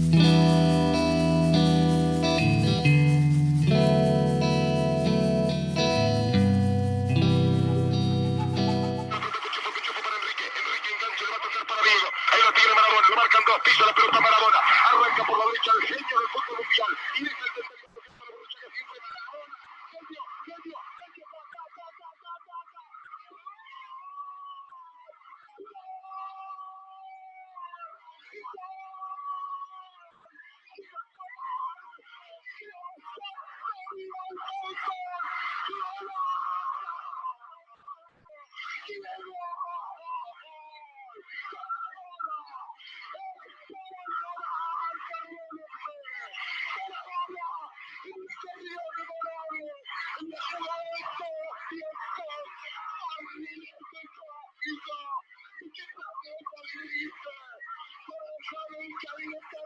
Ahí lo tiene Maradona, lo marcan dos, pisa la pelota Maradona, arranca por la derecha el genio del fútbol mundial, y deja el tercer para Borruchaga, siempre Maradona, genio, genio, genio, ta, ta, ta, ta, ta, ta, ta.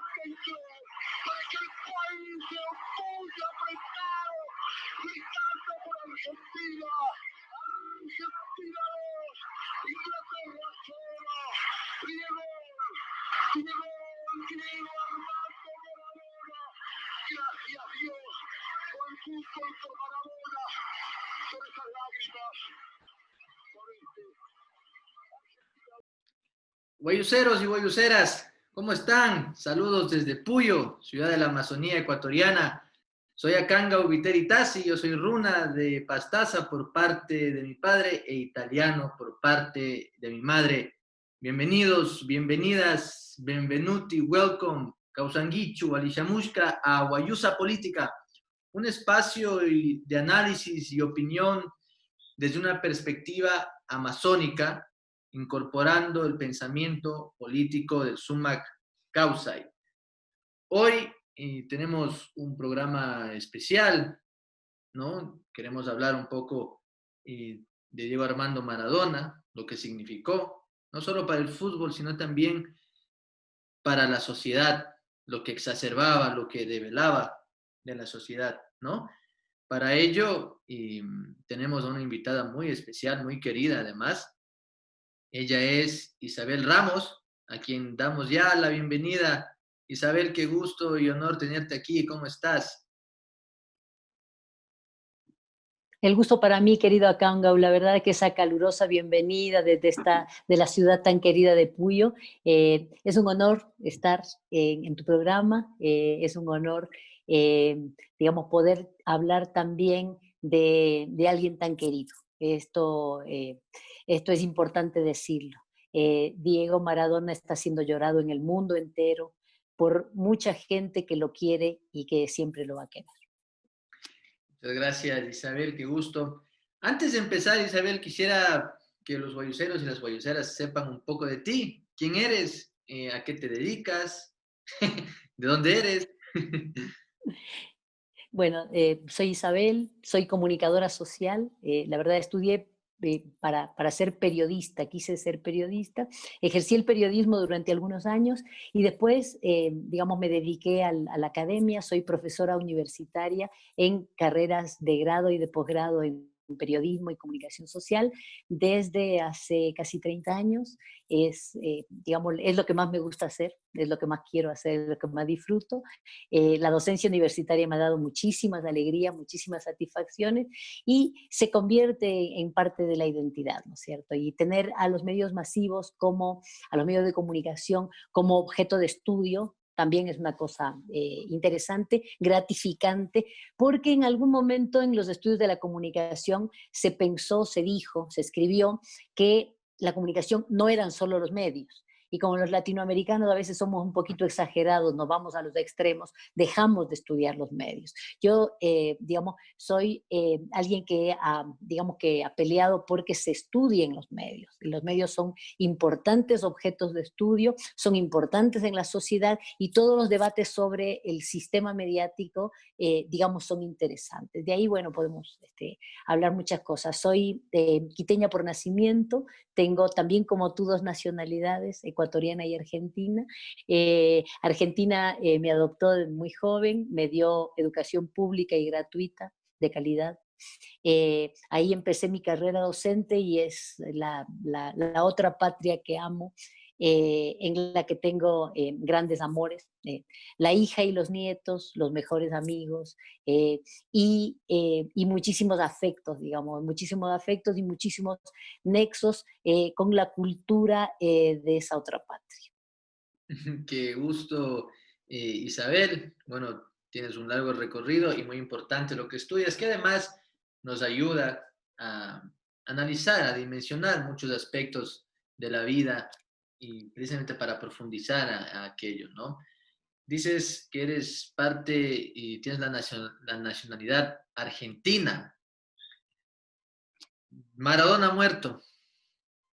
Para que el país se oponga apretado, gritando por Argentina. Argentina 2, Inglaterra 0. Diego, Diego, Diego Armando Maradona. Gracias Dios por el fútbol, por Maradona, por esas lágrimas, por este. Guayuceros y guayuceras, ¿cómo están? Saludos desde Puyo, ciudad de la Amazonía ecuatoriana. Soy Akanga Ubiteri Tassi, yo soy runa de Pastaza por parte de mi padre e italiano por parte de mi madre. Bienvenidos, bienvenidas, benvenuti, welcome, Causanguichu, Alishamushka, a Guayusa Política, un espacio de análisis y opinión desde una perspectiva amazónica, incorporando el pensamiento político del Sumac Causay. Hoy tenemos un programa especial, ¿no? Queremos hablar un poco de Diego Armando Maradona, lo que significó, no solo para el fútbol, sino también para la sociedad, lo que exacerbaba, lo que develaba de la sociedad, ¿no? Para ello, tenemos a una invitada muy especial, muy querida además. Ella es Isabel Ramos, a quien damos ya la bienvenida. Isabel, qué gusto y honor tenerte aquí. ¿Cómo estás? El gusto para mí, querido Akangau, la verdad que esa calurosa bienvenida de la ciudad tan querida de Puyo. Es un honor estar en tu programa, es un honor, digamos, poder hablar también de alguien tan querido. Esto es importante decirlo. Diego Maradona está siendo llorado en el mundo entero por mucha gente que lo quiere y que siempre lo va a querer. Muchas gracias, Isabel, qué gusto. Antes de empezar, Isabel, quisiera que los guayuceros y las guayuceras sepan un poco de ti. ¿Quién eres? ¿A qué te dedicas? ¿De dónde eres? Bueno, soy Isabel, soy comunicadora social. La verdad estudié para ser periodista, quise ser periodista. Ejercí el periodismo durante algunos años y después, digamos, me dediqué a la academia. Soy profesora universitaria en carreras de grado y de posgrado en periodismo y comunicación social desde hace casi 30 años. Digamos, es lo que más me gusta hacer, es lo que más quiero hacer, es lo que más disfruto. La docencia universitaria me ha dado muchísimas alegrías, muchísimas satisfacciones y se convierte en parte de la identidad, ¿no es cierto? Y tener a los medios masivos a los medios de comunicación como objeto de estudio también es una cosa interesante, gratificante, porque en algún momento en los estudios de la comunicación se pensó, se dijo, se escribió que la comunicación no eran solo los medios. Y como los latinoamericanos a veces somos un poquito exagerados, nos vamos a los extremos, dejamos de estudiar los medios. Yo, digamos, soy alguien digamos, que ha peleado porque se estudien los medios. Y los medios son importantes objetos de estudio, son importantes en la sociedad y todos los debates sobre el sistema mediático, digamos, son interesantes. De ahí, bueno, podemos hablar muchas cosas. Soy quiteña por nacimiento, tengo también como tú dos nacionalidades, ecuatoriana y argentina. Argentina me adoptó de muy joven, me dio educación pública y gratuita de calidad. Ahí empecé mi carrera docente y es la otra patria que amo. en la que tengo grandes amores, la hija y los nietos, los mejores amigos, y muchísimos afectos, digamos, muchísimos afectos y muchísimos nexos con la cultura de esa otra patria. Qué gusto, Isabel. Bueno, tienes un largo recorrido y muy importante lo que estudias, que además nos ayuda a analizar, a dimensionar muchos aspectos de la vida y precisamente para profundizar a aquello, ¿no? Dices que eres parte y tienes la nacionalidad argentina. Maradona muerto.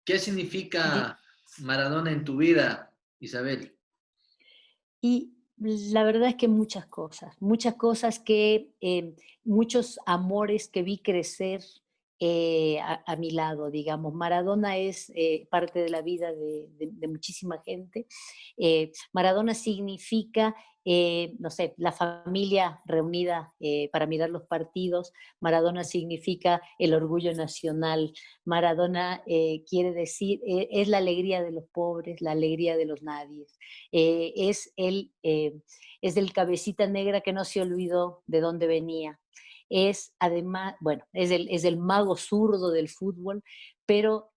¿Qué Di- significa Maradona en tu vida, Isabel? Y la verdad es que muchas cosas que, muchos amores que vi crecer a mi lado, digamos. Maradona es parte de la vida de muchísima gente. Maradona significa, no sé, la familia reunida para mirar los partidos. Maradona significa el orgullo nacional. Maradona quiere decir, es la alegría de los pobres, la alegría de los nadies. Es el cabecita negra que no se olvidó de dónde venía. Es además, bueno, es el mago zurdo del fútbol, pero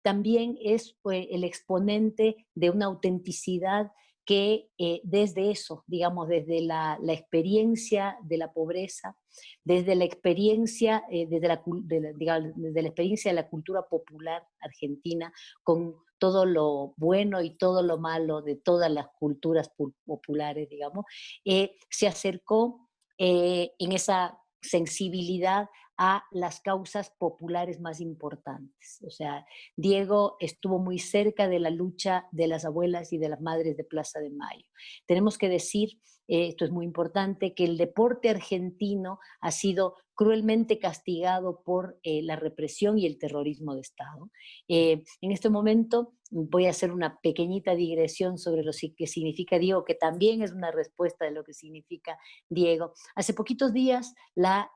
también es el exponente de una autenticidad que desde eso, digamos, desde la experiencia de la pobreza, desde la experiencia, digamos, desde la experiencia de la cultura popular argentina, con todo lo bueno y todo lo malo de todas las culturas populares, digamos, se acercó en esa sensibilidad a las causas populares más importantes. O sea, Diego estuvo muy cerca de la lucha de las abuelas y de las madres de Plaza de Mayo. Tenemos que decir, esto es muy importante, que el deporte argentino ha sido cruelmente castigado por la represión y el terrorismo de Estado. En este momento voy a hacer una pequeñita digresión sobre lo que significa Diego, que también es una respuesta de lo que significa Diego. Hace poquitos días la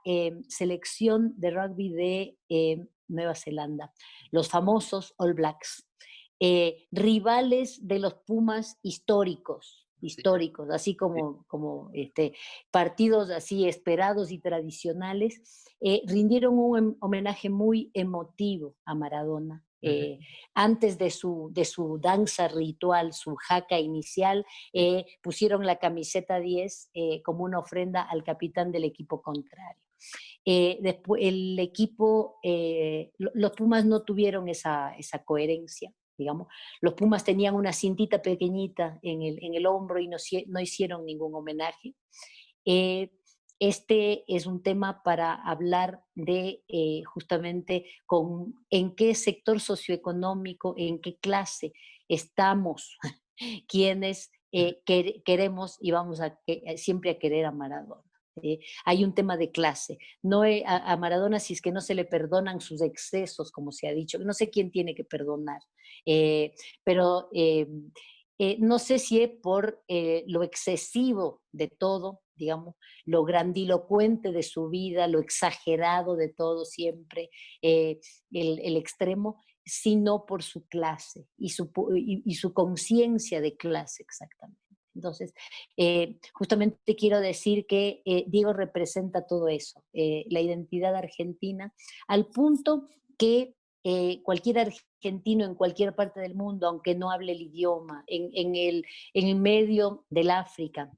selección de rugby de Nueva Zelanda, los famosos All Blacks, rivales de los Pumas Sí. históricos, así como partidos así esperados y tradicionales, rindieron un homenaje muy emotivo a Maradona. Antes de su danza ritual, su jaca inicial, pusieron la camiseta 10 como una ofrenda al capitán del equipo contrario. Después, el equipo, los Pumas no tuvieron esa coherencia, digamos. Los Pumas tenían una cintita pequeñita en el hombro y no hicieron ningún homenaje. Eh, este es un tema para hablar de justamente en qué sector socioeconómico, en qué clase estamos, quienes queremos y vamos siempre a querer a Maradona. Hay un tema de clase. No a Maradona, si es que no se le perdonan sus excesos, como se ha dicho, no sé quién tiene que perdonar, pero no sé si es por lo excesivo de todo, digamos, lo grandilocuente de su vida, lo exagerado de todo siempre, el extremo, sino por su clase y su conciencia de clase exactamente. Entonces, justamente quiero decir que Diego representa todo eso, la identidad argentina, al punto que cualquier argentino en cualquier parte del mundo, aunque no hable el idioma, en el medio del África,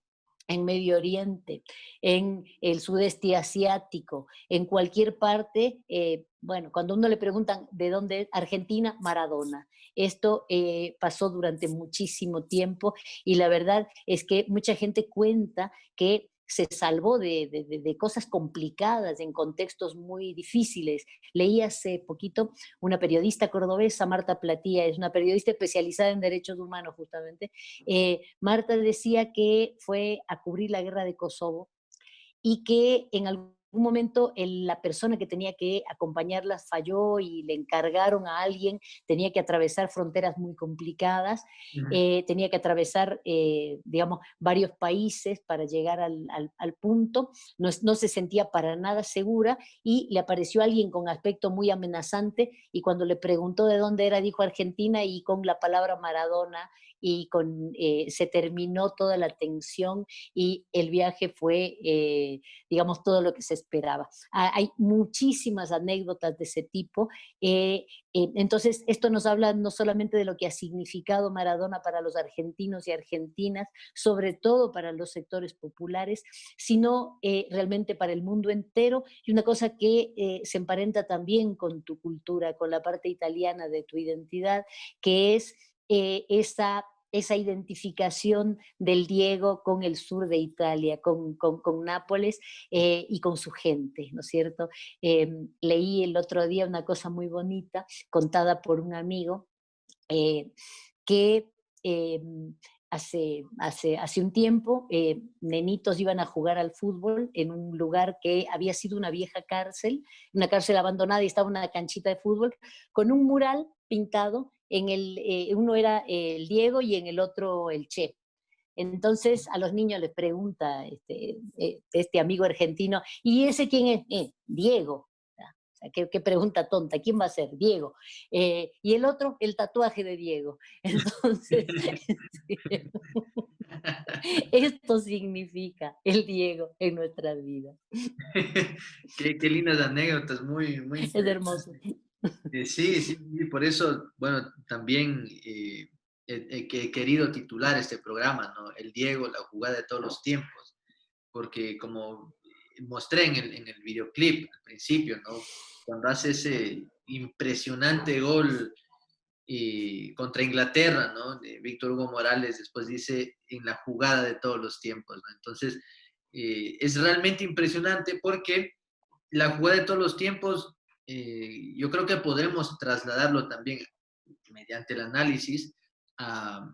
en Medio Oriente, en el sudeste asiático, en cualquier parte, bueno, cuando uno le preguntan de dónde es Argentina, Maradona. Esto pasó durante muchísimo tiempo y la verdad es que mucha gente cuenta que se salvó de cosas complicadas en contextos muy difíciles. Leí hace poquito una periodista cordobesa, Marta Platía, es una periodista especializada en derechos humanos justamente. Marta decía que fue a cubrir la guerra de Kosovo y que en algún algún momento la persona que tenía que acompañarlas falló y le encargaron a alguien, tenía que atravesar fronteras muy complicadas, Ujú. tenía que atravesar, digamos, varios países para llegar al punto, no se sentía para nada segura y le apareció alguien con aspecto muy amenazante y cuando le preguntó de dónde era, dijo Argentina y con la palabra Maradona y se terminó toda la tensión y el viaje fue, digamos, todo lo que se esperaba. Hay muchísimas anécdotas de ese tipo. Entonces, esto nos habla no solamente de lo que ha significado Maradona para los argentinos y argentinas, sobre todo para los sectores populares, sino realmente para el mundo entero. Y una cosa que se emparenta también con tu cultura, con la parte italiana de tu identidad, que es esa identificación del Diego con el sur de Italia, con Nápoles y con su gente, ¿no es cierto? Leí el otro día una cosa muy bonita contada por un amigo eh, que eh, hace un tiempo nenitos iban a jugar al fútbol en un lugar que había sido una vieja cárcel, una cárcel abandonada y estaba una canchita de fútbol con un mural pintado uno era el Diego y en el otro el Che. Entonces a los niños les pregunta este amigo argentino, ¿y ese quién es? Diego. O sea, qué pregunta tonta, ¿quién va a ser? Diego. Y el otro, el tatuaje de Diego. Entonces, sí, esto significa el Diego en nuestras vidas. Qué lindas anécdotas, muy, muy Es interesantes. hermoso. Sí, sí, sí, por eso, bueno, también que he querido titular este programa, ¿no? El Diego, la jugada de todos los tiempos, porque como mostré en el videoclip al principio, ¿no? Cuando hace ese impresionante gol contra Inglaterra, ¿no? De Víctor Hugo Morales, después dice en la jugada de todos los tiempos, ¿no? Entonces, es realmente impresionante porque la jugada de todos los tiempos, yo creo que podremos trasladarlo también mediante el análisis a,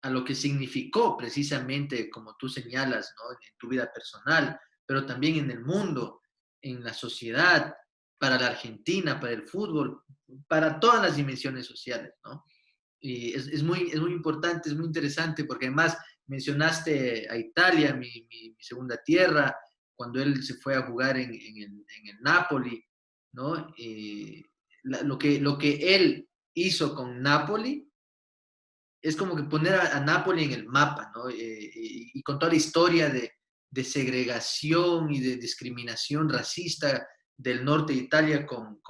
a lo que significó precisamente, como tú señalas, ¿no? En tu vida personal, pero también en el mundo, en la sociedad, para la Argentina, para el fútbol, para todas las dimensiones sociales, ¿no? Y es muy importante, es muy interesante, porque además mencionaste a Italia, mi segunda tierra, cuando él se fue a jugar en el Napoli, ¿no? Lo que él hizo con Napoli es como que poner a Napoli en el mapa, ¿no? Y con toda la historia de segregación y de discriminación racista del norte de Italia con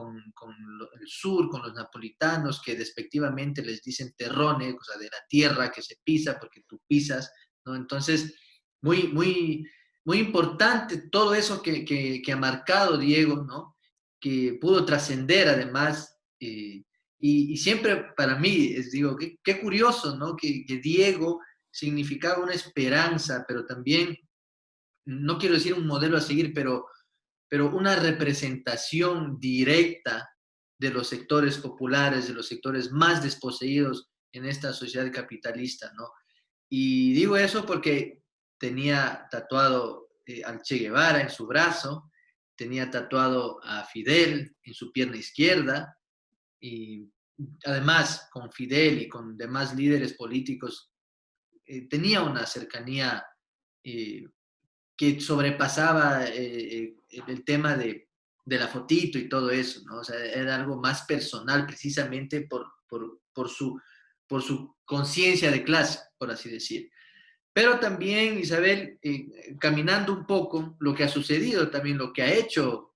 el sur, con los napolitanos, que despectivamente les dicen terrone, o sea, de la tierra que se pisa porque tú pisas, ¿no? Entonces, muy, muy, muy importante todo eso que ha marcado Diego, ¿no? Que pudo trascender además. Y siempre para mí, digo, qué curioso, ¿no? Que Diego significaba una esperanza, pero también, no quiero decir un modelo a seguir, pero una representación directa de los sectores populares, de los sectores más desposeídos en esta sociedad capitalista, ¿no? Y digo eso porque tenía tatuado al Che Guevara en su brazo, tenía tatuado a Fidel en su pierna izquierda, y además con Fidel y con demás líderes políticos tenía una cercanía eh, que sobrepasaba el tema de la fotito y todo eso, ¿no? O sea, era algo más personal precisamente por su conciencia de clase, por así decir. Pero también, Isabel, caminando un poco lo que ha sucedido, también lo que ha hecho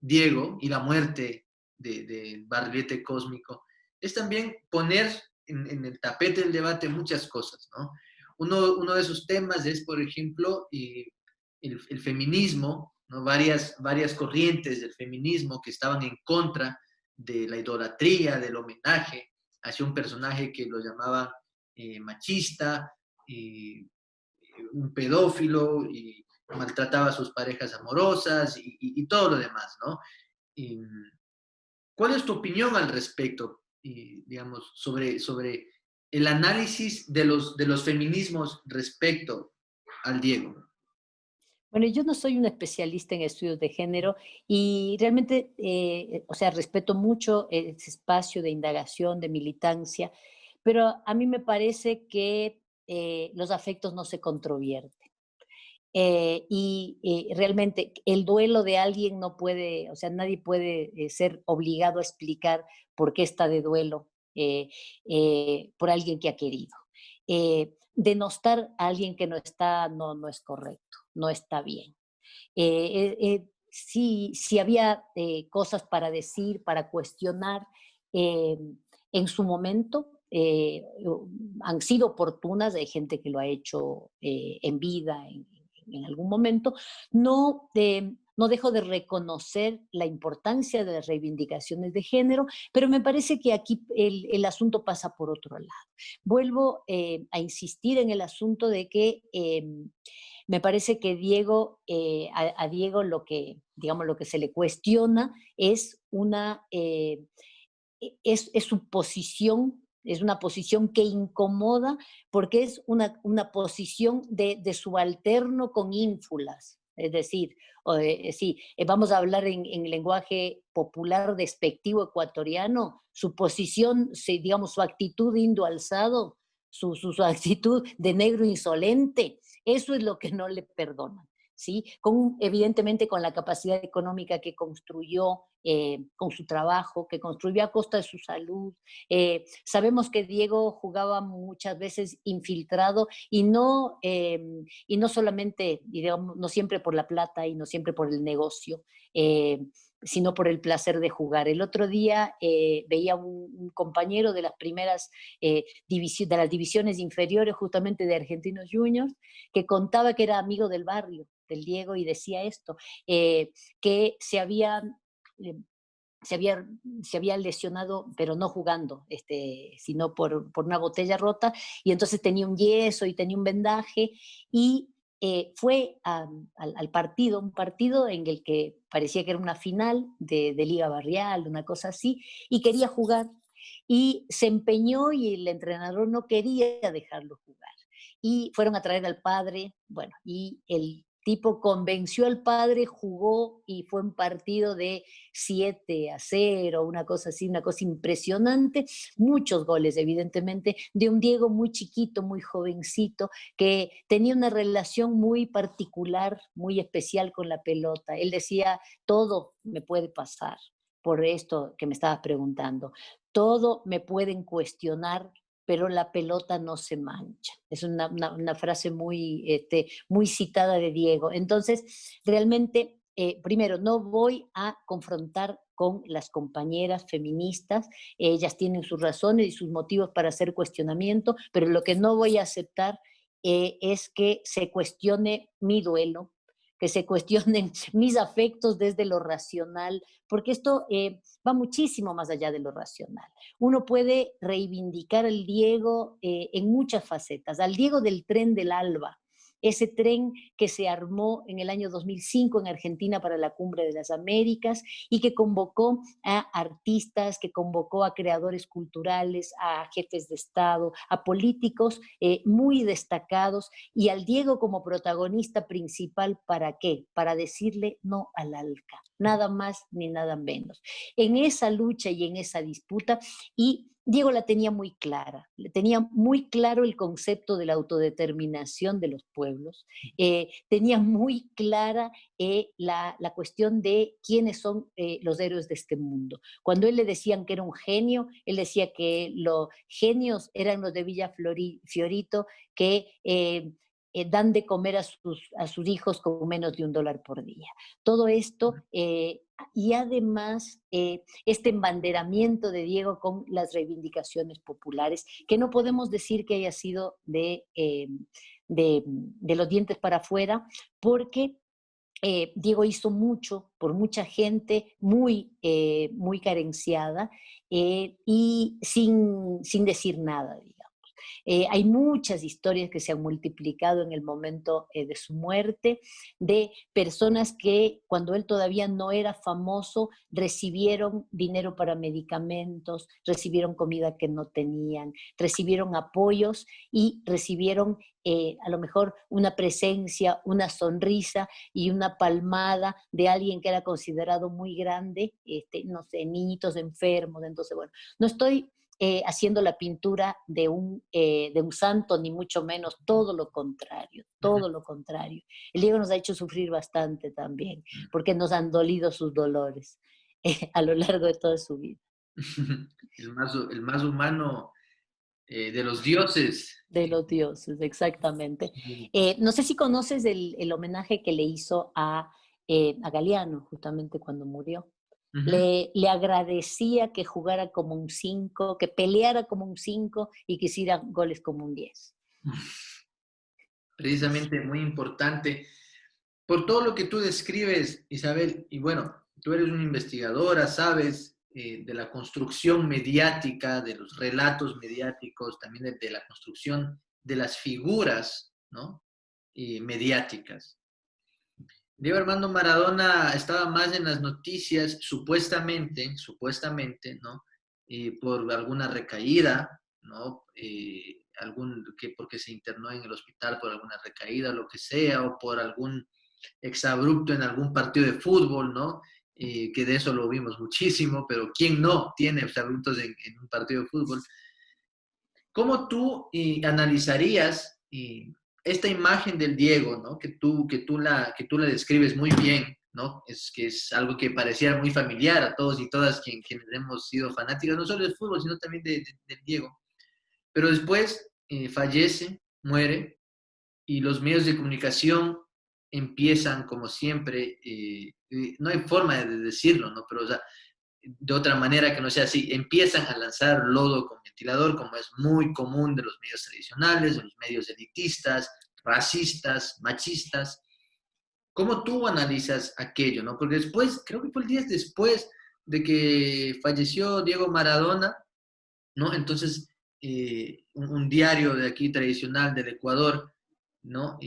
Diego y la muerte de Barrilete Cósmico, es también poner en el tapete del debate muchas cosas, ¿no? Uno de esos temas es, por ejemplo, el feminismo, ¿no? Varias corrientes del feminismo que estaban en contra de la idolatría, del homenaje hacia un personaje que lo llamaban machista, y un pedófilo, y maltrataba a sus parejas amorosas y todo lo demás, ¿no? Y, ¿cuál es tu opinión al respecto, digamos, sobre el análisis de los feminismos respecto al Diego? Bueno, yo no soy una especialista en estudios de género y realmente, o sea, respeto mucho ese espacio de indagación, de militancia, pero a mí me parece que los afectos no se controvierten. Realmente el duelo de alguien no puede, o sea, nadie puede ser obligado a explicar por qué está de duelo por alguien que ha querido. Denostar a alguien que no está no es correcto, no está bien. Si había cosas para decir, para cuestionar eh, en su momento. Han sido oportunas, hay gente que lo ha hecho en vida, en algún momento. No dejo de reconocer la importancia de las reivindicaciones de género, pero me parece que aquí el asunto pasa por otro lado. Vuelvo a insistir en el asunto de que me parece que Diego, a Diego lo que, digamos, lo que se le cuestiona es es su posición, es una posición que incomoda porque es una posición de subalterno con ínfulas. Es decir, sí, vamos a hablar en lenguaje popular despectivo ecuatoriano, su posición, digamos, su actitud de indo alzado, su actitud de negro insolente, eso es lo que no le perdonan. ¿Sí? Evidentemente con la capacidad económica que construyó, con su trabajo, que construyó a costa de su salud. Sabemos que Diego jugaba muchas veces infiltrado y no solamente, digamos, no siempre por la plata y no siempre por el negocio, eh, sino por el placer de jugar. El otro día veía un compañero de las primeras de las divisiones inferiores, justamente de Argentinos Juniors, que contaba que era amigo del barrio, del Diego, y decía esto, que eh, se había, se había lesionado, pero no jugando, sino por una botella rota, y entonces tenía un yeso y tenía un vendaje, y fue al partido, un partido en el que parecía que era una final de Liga Barrial, una cosa así, y quería jugar, y se empeñó y el entrenador no quería dejarlo jugar. Y fueron a traer al padre, bueno, y el tipo convenció al padre, jugó y fue un partido de 7-0, una cosa así, una cosa impresionante, muchos goles evidentemente, de un Diego muy chiquito, muy jovencito, que tenía una relación muy particular, muy especial con la pelota. Él decía, todo me puede pasar por esto que me estabas preguntando, todo me pueden cuestionar, pero la pelota no se mancha. Es una frase muy citada de Diego. Entonces, realmente, primero, no voy a confrontar con las compañeras feministas, ellas tienen sus razones y sus motivos para hacer cuestionamiento, pero lo que no voy a aceptar es que se cuestione mi duelo, que se cuestionen mis afectos desde lo racional, porque esto va muchísimo más allá de lo racional. Uno puede reivindicar al Diego en muchas facetas, al Diego del tren del Alba, ese tren que se armó en el año 2005 en Argentina para la Cumbre de las Américas y que convocó a artistas, que convocó a creadores culturales, a jefes de Estado, a políticos muy destacados, y al Diego como protagonista principal. ¿Para qué? Para decirle no al ALCA, nada más ni nada menos. En esa lucha y en esa disputa, y Diego la tenía muy clara, tenía muy claro el concepto de la autodeterminación de los pueblos, tenía muy clara la cuestión de quiénes son los héroes de este mundo. Cuando él le decían que era un genio, él decía que los genios eran los de Villa Fiorito, que dan de comer a sus hijos con menos de $1 por día. Todo esto, y además este embanderamiento de Diego con las reivindicaciones populares, que no podemos decir que haya sido de los dientes para afuera, porque Diego hizo mucho por mucha gente muy carenciada y sin decir nada, digamos. Hay muchas historias que se han multiplicado en el momento de su muerte, de personas que cuando él todavía no era famoso recibieron dinero para medicamentos, recibieron comida que no tenían, recibieron apoyos y recibieron a lo mejor una presencia, una sonrisa y una palmada de alguien que era considerado muy grande, no sé, niñitos enfermos. Entonces, bueno, no estoy haciendo la pintura de un santo, ni mucho menos, todo lo contrario, todo lo contrario. El Diego nos ha hecho sufrir bastante también, porque nos han dolido sus dolores a lo largo de toda su vida. El más humano de los dioses. De los dioses, exactamente. No sé si conoces el homenaje que le hizo a Galeano, justamente cuando murió. Ujú. Le agradecía que jugara como un 5, que peleara como un 5 y que hiciera goles como un 10. Precisamente muy importante. Por todo lo que tú describes, Isabel, y bueno, tú eres una investigadora, sabes de la construcción mediática, de los relatos mediáticos, también de la construcción de las figuras, ¿no? Mediáticas. Diego Armando Maradona estaba más en las noticias, supuestamente, ¿no? Por alguna recaída, ¿no? Porque se internó en el hospital por alguna recaída, lo que sea, o por algún exabrupto en algún partido de fútbol, ¿no? Que de eso lo vimos muchísimo, pero ¿quién no tiene exabruptos en un partido de fútbol? ¿Cómo tú analizarías esta imagen del Diego, ¿no? Que tú la describes muy bien, ¿no? Que es algo que parecía muy familiar a todos y todas quienes hemos sido fanáticos, no solo del fútbol, sino también del Diego. Pero después fallece, muere, y los medios de comunicación empiezan, como siempre, no hay forma de decirlo, ¿no? Pero, o sea, de otra manera que no sea así, empiezan a lanzar lodo con ventilador, como es muy común de los medios tradicionales, de los medios elitistas, racistas, machistas. ¿Cómo tú analizas aquello, no? Porque después, creo que fue el día después de que falleció Diego Maradona, ¿no? Entonces, un diario de aquí tradicional del Ecuador, ¿no?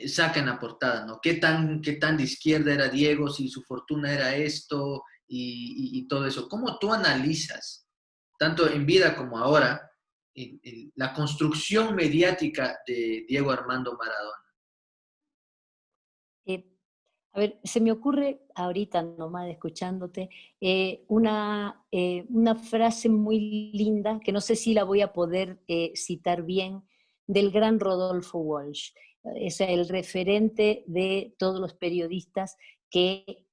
Saca en la portada, ¿no? ¿Qué tan de izquierda era Diego? Si su fortuna era esto y todo eso. ¿Cómo tú analizas, tanto en vida como ahora, la construcción mediática de Diego Armando Maradona? Eh, a ver, se me ocurre ahorita nomás escuchándote una frase muy linda, que no sé si la voy a poder citar bien, del gran Rodolfo Walsh. Es el referente de todos los periodistas que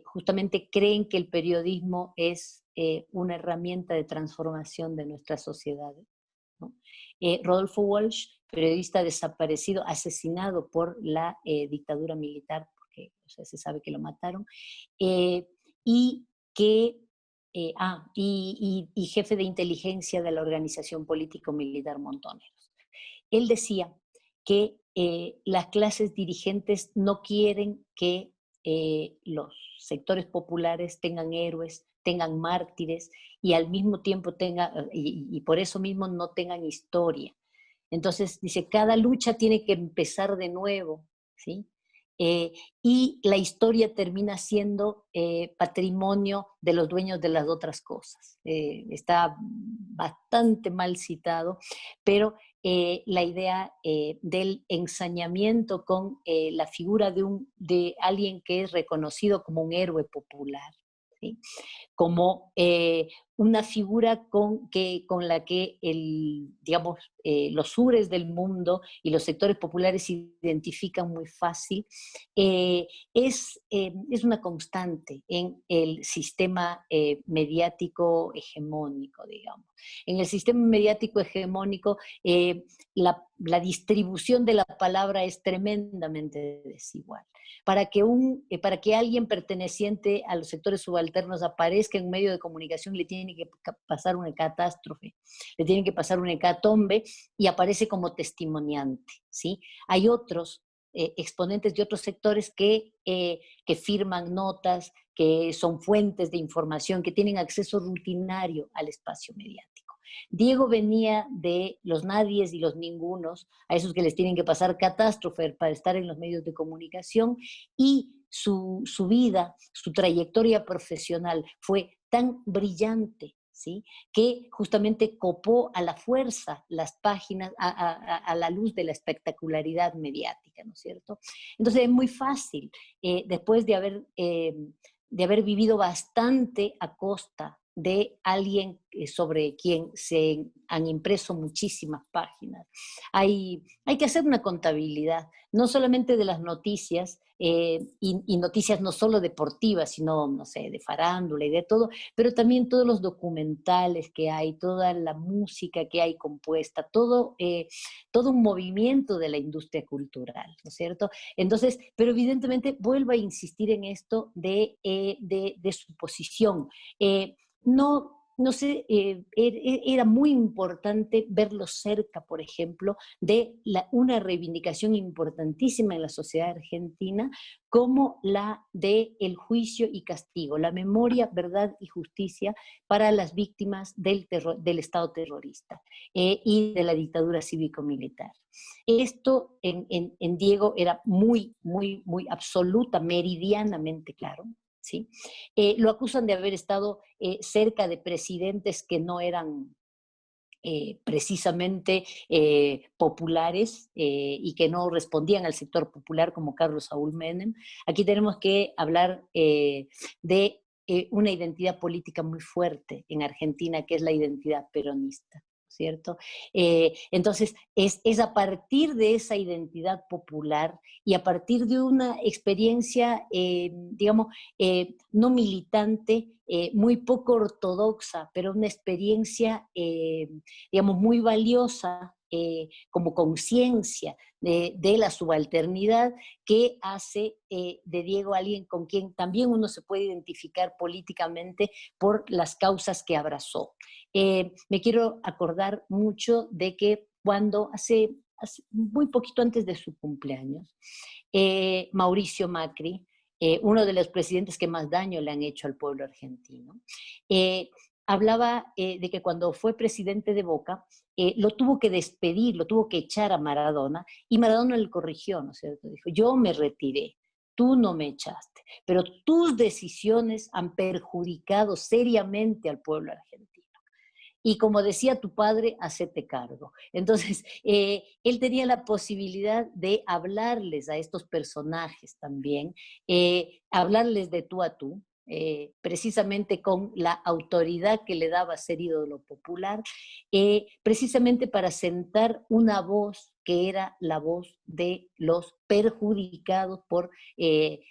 justamente creen que el periodismo es una herramienta de transformación de nuestras sociedades, ¿no? Rodolfo Walsh, periodista desaparecido, asesinado por la dictadura militar, porque o sea, se sabe que lo mataron, eh, y que y jefe de inteligencia de la organización político-militar Montoneros. Él decía que las clases dirigentes no quieren que los sectores populares tengan héroes, tengan mártires y al mismo tiempo y por eso mismo no tengan historia. Entonces, dice, cada lucha tiene que empezar de nuevo, ¿sí? Y la historia termina siendo patrimonio de los dueños de las otras cosas. Está bastante mal citado, pero la idea del ensañamiento con la figura de alguien que es reconocido como un héroe popular, ¿sí? Como una figura con la que digamos, los sures del mundo y los sectores populares se identifican muy fácil, es una constante en el sistema mediático hegemónico, digamos. En el sistema mediático hegemónico, la distribución de la palabra es tremendamente desigual. Para que alguien perteneciente a los sectores subalternos aparezca en un medio de comunicación, le tiene que pasar una catástrofe, le tiene que pasar una hecatombe y aparece como testimoniante, ¿sí? Hay otros exponentes de otros sectores que firman notas, que son fuentes de información, que tienen acceso rutinario al espacio mediático. Diego venía de los nadies y los ningunos, a esos que les tienen que pasar catástrofes para estar en los medios de comunicación, y su vida, su trayectoria profesional fue tan brillante, ¿sí?, que justamente copó a la fuerza las páginas a la luz de la espectacularidad mediática, ¿no es cierto? Entonces es muy fácil, después de haber vivido bastante a costa de alguien sobre quien se han impreso muchísimas páginas. Hay que hacer una contabilidad, no solamente de las noticias, y noticias no solo deportivas, sino, no sé, de farándula y de todo, pero también todos los documentales que hay, toda la música que hay compuesta, todo un movimiento de la industria cultural, ¿no es cierto? Entonces, pero evidentemente vuelvo a insistir en esto de su posición. No sé, era muy importante verlo cerca, por ejemplo, de una reivindicación importantísima en la sociedad argentina, como la de el juicio y castigo, la memoria, verdad y justicia para las víctimas del Estado terrorista y de la dictadura cívico-militar. Esto en Diego era muy, muy, muy absoluta, meridianamente claro. ¿Sí? Lo acusan de haber estado cerca de presidentes que no eran precisamente populares y que no respondían al sector popular, como Carlos Saúl Menem. Aquí tenemos que hablar de una identidad política muy fuerte en Argentina, que es la identidad peronista, ¿cierto? Entonces, es a partir de esa identidad popular y a partir de una experiencia, digamos, no militante, muy poco ortodoxa, pero una experiencia, digamos, muy valiosa como conciencia de la subalternidad, que hace de Diego alguien con quien también uno se puede identificar políticamente por las causas que abrazó. Me quiero acordar mucho de que cuando hace muy poquito antes de su cumpleaños, Mauricio Macri, uno de los presidentes que más daño le han hecho al pueblo argentino, hablaba de que cuando fue presidente de Boca, lo tuvo que despedir, lo tuvo que echar a Maradona, y Maradona le corrigió, ¿no es cierto? Dijo, yo me retiré, tú no me echaste, pero tus decisiones han perjudicado seriamente al pueblo argentino. Y como decía tu padre, hacete cargo. Entonces, él tenía la posibilidad de hablarles a estos personajes también, hablarles de tú a tú, precisamente con la autoridad que le daba ser ídolo popular, precisamente para sentar una voz que era la voz de los perjudicados por,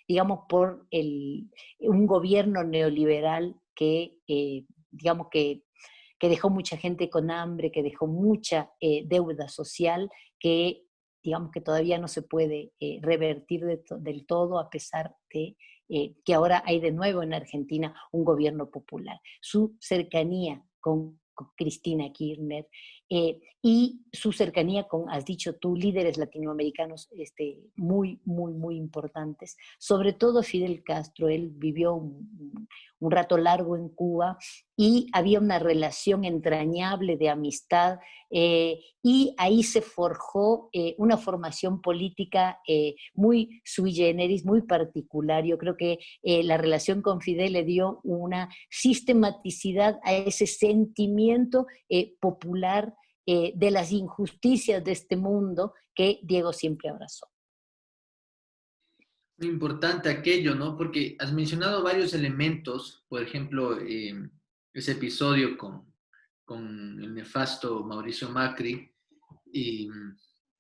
digamos, por un gobierno neoliberal que, digamos, que dejó mucha gente con hambre, que dejó mucha deuda social, que digamos que todavía no se puede revertir del todo, a pesar de que ahora hay de nuevo en Argentina un gobierno popular. Su cercanía con Cristina Kirchner y su cercanía con, has dicho tú, líderes latinoamericanos muy, muy, muy importantes, sobre todo Fidel Castro. Él vivió un rato largo en Cuba y había una relación entrañable de amistad, y ahí se forjó una formación política muy sui generis, muy particular. Yo creo que la relación con Fidel le dio una sistematicidad a ese sentimiento popular de las injusticias de este mundo que Diego siempre abrazó. Muy importante aquello, ¿no? Porque has mencionado varios elementos, por ejemplo, ese episodio con el nefasto Mauricio Macri, y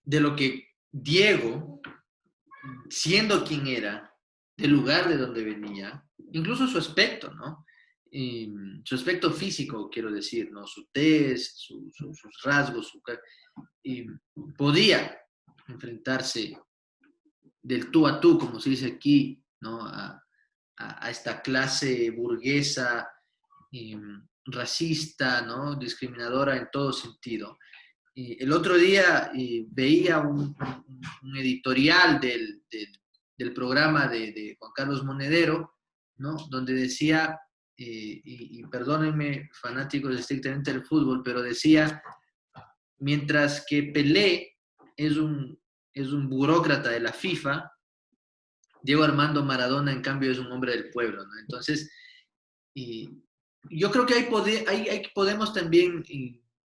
de lo que Diego, siendo quien era, del lugar de donde venía, incluso su aspecto, ¿no? Su aspecto físico, quiero decir, ¿no? Su tez, sus rasgos, podía enfrentarse del tú a tú, como se dice aquí, ¿no? A esta clase burguesa, racista, ¿no? Discriminadora en todo sentido. El otro día veía un editorial del programa de Juan Carlos Monedero, ¿no? Donde decía y perdónenme, fanáticos estrictamente del fútbol, pero decía, mientras que Pelé es un burócrata de la FIFA, Diego Armando Maradona, en cambio, es un hombre del pueblo, ¿no? Entonces, y yo creo que ahí podemos también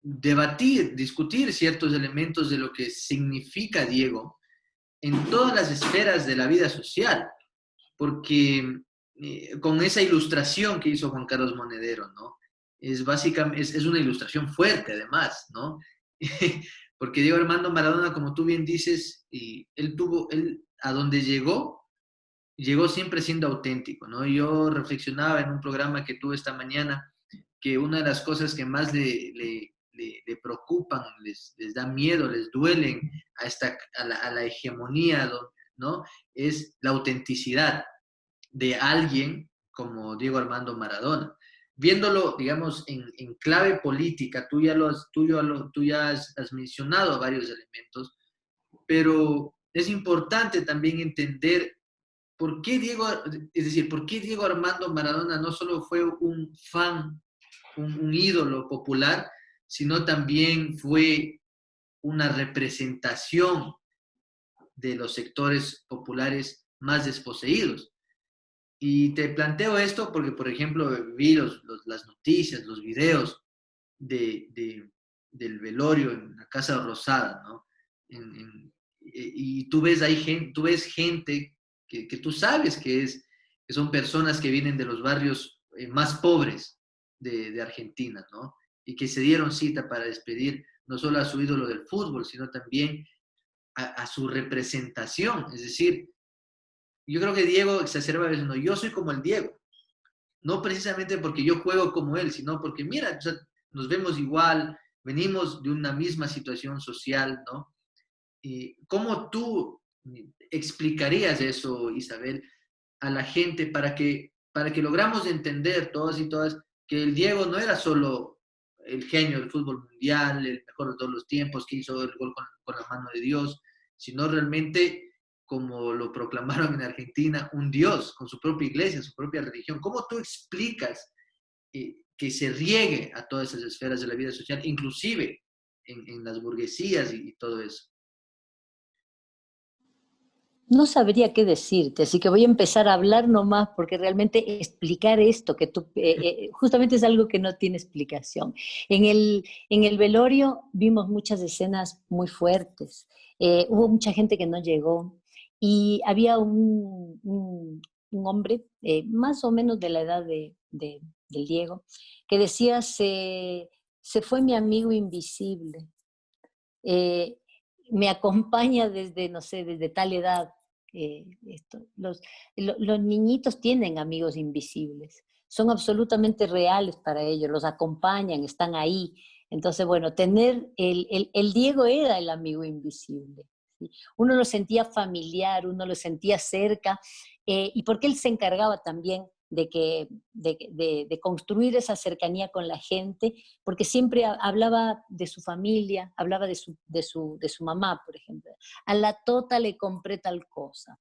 debatir, discutir ciertos elementos de lo que significa Diego en todas las esferas de la vida social, porque con esa ilustración que hizo Juan Carlos Monedero, ¿no? Es básicamente, es una ilustración fuerte además, ¿no? Porque Diego Armando Maradona, como tú bien dices, y él a donde llegó siempre siendo auténtico, ¿no? Yo reflexionaba en un programa que tuve esta mañana que una de las cosas que más le preocupan, les da miedo, les duelen a la hegemonía, ¿no? Es la autenticidad de alguien como Diego Armando Maradona. Viéndolo, digamos, en clave política, tú ya has mencionado varios elementos, pero es importante también entender por qué es decir, por qué Diego Armando Maradona no solo fue un fan, un ídolo popular, sino también fue una representación de los sectores populares más desposeídos. Y te planteo esto porque, por ejemplo, vi las noticias, los videos del velorio en la Casa Rosada, ¿no? Y tú ves gente que tú sabes que son personas que vienen de los barrios más pobres de Argentina, ¿no? Y que se dieron cita para despedir no solo a su ídolo del fútbol, sino también a su representación. Es decir, yo creo que Diego exacerba diciendo, yo soy como el Diego, no precisamente porque yo juego como él, sino porque, mira, o sea, nos vemos igual, venimos de una misma situación social, ¿no? ¿Cómo tú explicarías eso, Isabel, a la gente para que logramos entender todos y todas que el Diego no era solo el genio del fútbol mundial, el mejor de todos los tiempos, que hizo el gol con la mano de Dios, sino realmente, como lo proclamaron en Argentina, un Dios con su propia iglesia, su propia religión? ¿Cómo tú explicas que se riegue a todas esas esferas de la vida social, inclusive en las burguesías y todo eso? No sabría qué decirte, así que voy a empezar a hablar nomás porque realmente explicar esto, que tú, justamente es algo que no tiene explicación. En el velorio vimos muchas escenas muy fuertes, hubo mucha gente que no llegó y había un hombre, más o menos de la edad del Diego, que decía, se fue mi amigo invisible. Eh, Me acompaña desde, no sé, desde tal edad. Los niñitos tienen amigos invisibles, son absolutamente reales para ellos, los acompañan, están ahí. Entonces, bueno, tener el Diego era el amigo invisible. ¿Sí? Uno lo sentía familiar, uno lo sentía cerca, y porque él se encargaba también de construir esa cercanía con la gente, porque siempre hablaba de su familia, hablaba de su mamá, por ejemplo. A la Tota le compré tal cosa.